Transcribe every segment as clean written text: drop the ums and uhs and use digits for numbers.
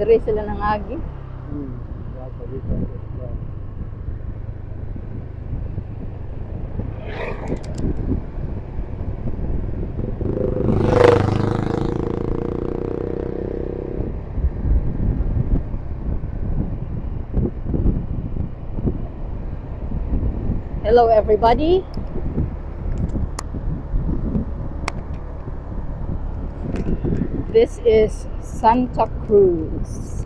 Dire sila ng agi. Hello everybody. This is Santa Cruz.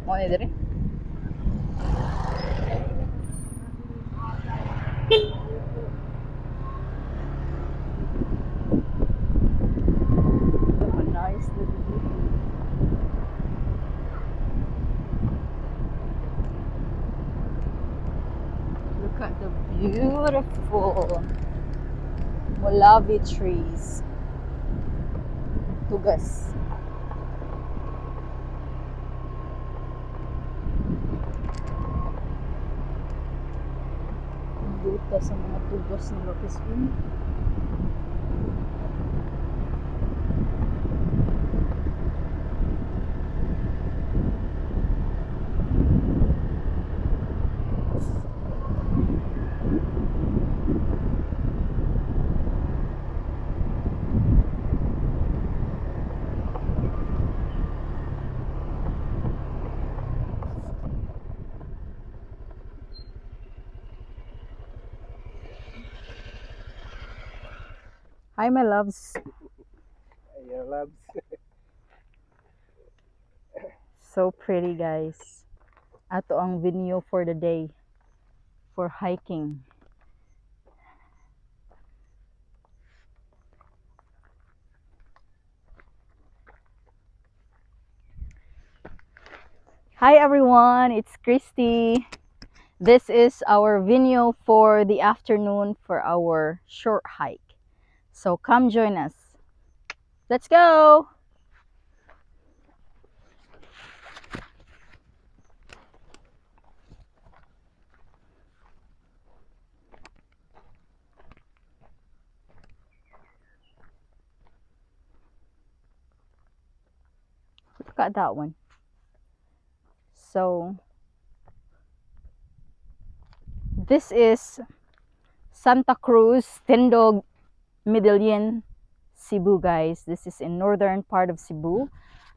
Mo ni dire? Nice little view. Look at the beautiful Molavi trees. Tugas. Buta sa mga tugas ng Lopez Inn. Hi my loves. Your loves. So pretty guys. Ato ang venue for the day for hiking. Hi everyone, it's Christy. This is our venue for the afternoon for our short hike. So come join us. Let's go! Look at that one. So this is Santa Cruz, Tindog, Medellin, Cebu guys. This is in northern part of Cebu.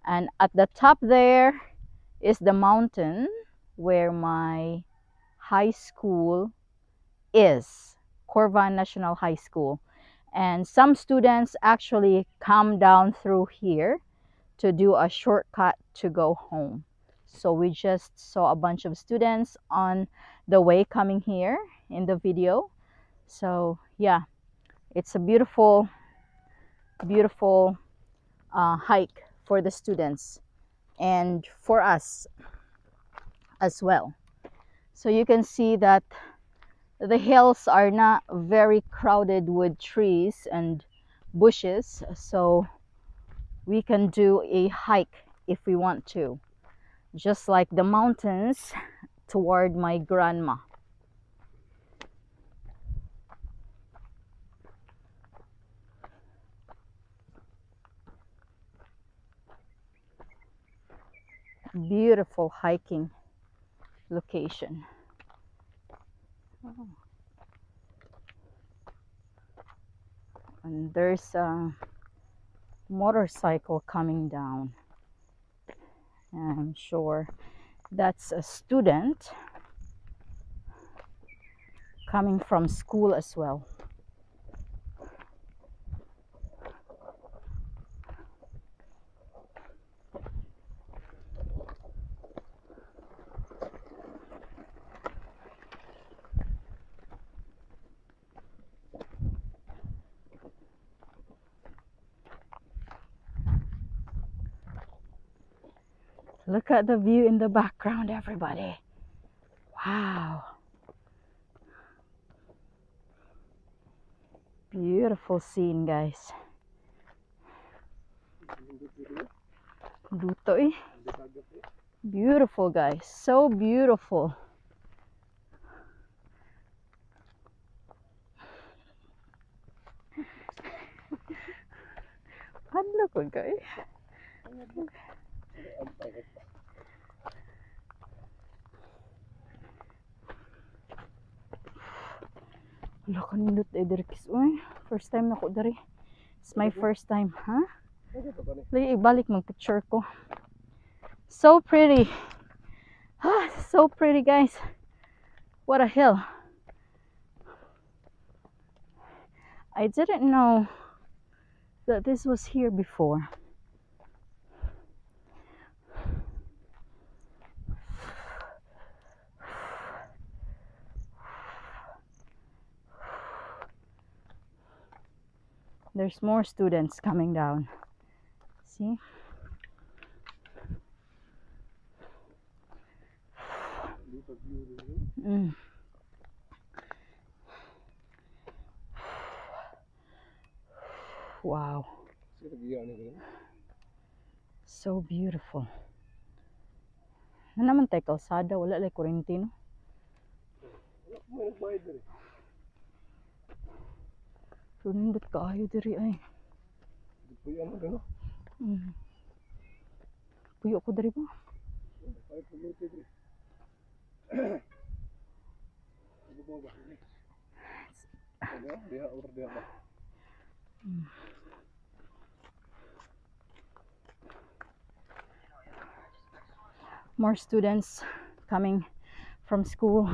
And at the top there is the mountain where my high school is, Corvan National High School. And some students actually come down through here to do a shortcut to go home. So we just saw a bunch of students on the way coming here in the video. So yeah, it's a beautiful hike for the students and for us as well. So you can see that the hills are not very crowded with trees and bushes, so we can do a hike if we want to, just like the mountains toward my grandma. Beautiful hiking location. Oh. And there's a motorcycle coming down. And I'm sure that's a student coming from school as well. Look at the view in the background, everybody. Wow. Beautiful scene, guys. Luto eh. Beautiful, guys. So beautiful. Hadlo ko kay. Wala ka nindot Ederkis. Uy, first time na ko dari. It's my first time, ha? Lagi ibalik mag picture ko. So pretty. Ah, so pretty guys. What a hill. I didn't know that this was here before. There's more students coming down. See? Wow. So beautiful. Ano naman tayo kalsada? Wala lang kurentino. Runindot kaayo diri ay. Puyo ko diri ba? More students coming from school.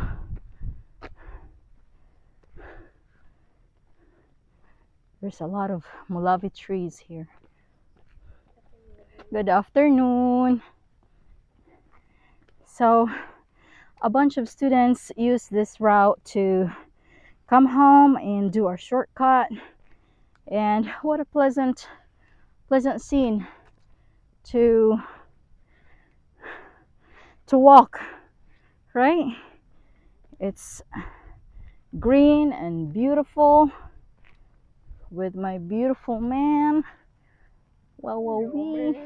There's a lot of mulavi trees here. Good afternoon. So a bunch of students use this route to come home and do our shortcut. And what a pleasant scene to walk, right? It's green and beautiful with my beautiful man. Wow, wee.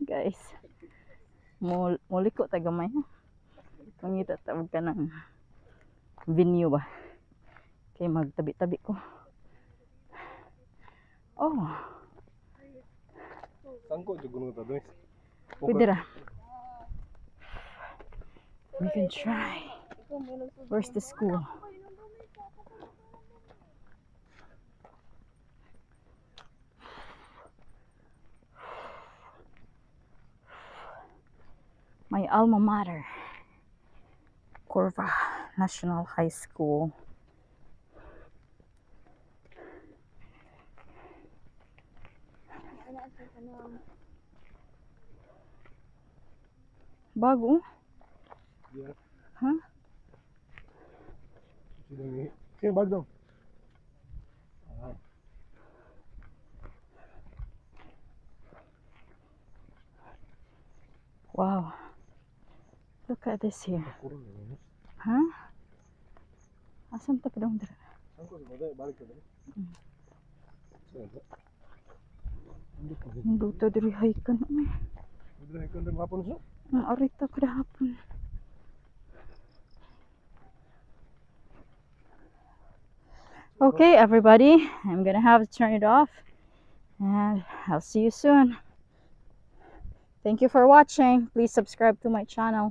Guys, muliko tagamay. Mangita tawag ka ng venue ba? Kaya magtabi-tabi ko. Oh. Pwede ra. We can try. Where's the school? My alma mater, Corva National High School. Bago? Yeah. Huh? Okay, bago. Wow. Look at this here. Huh? Asan ta kadong dira? Induto diri haikan. Arita kada hapon. Okay, everybody, I'm gonna have to turn it off, and I'll see you soon. Thank you for watching. Please subscribe to my channel.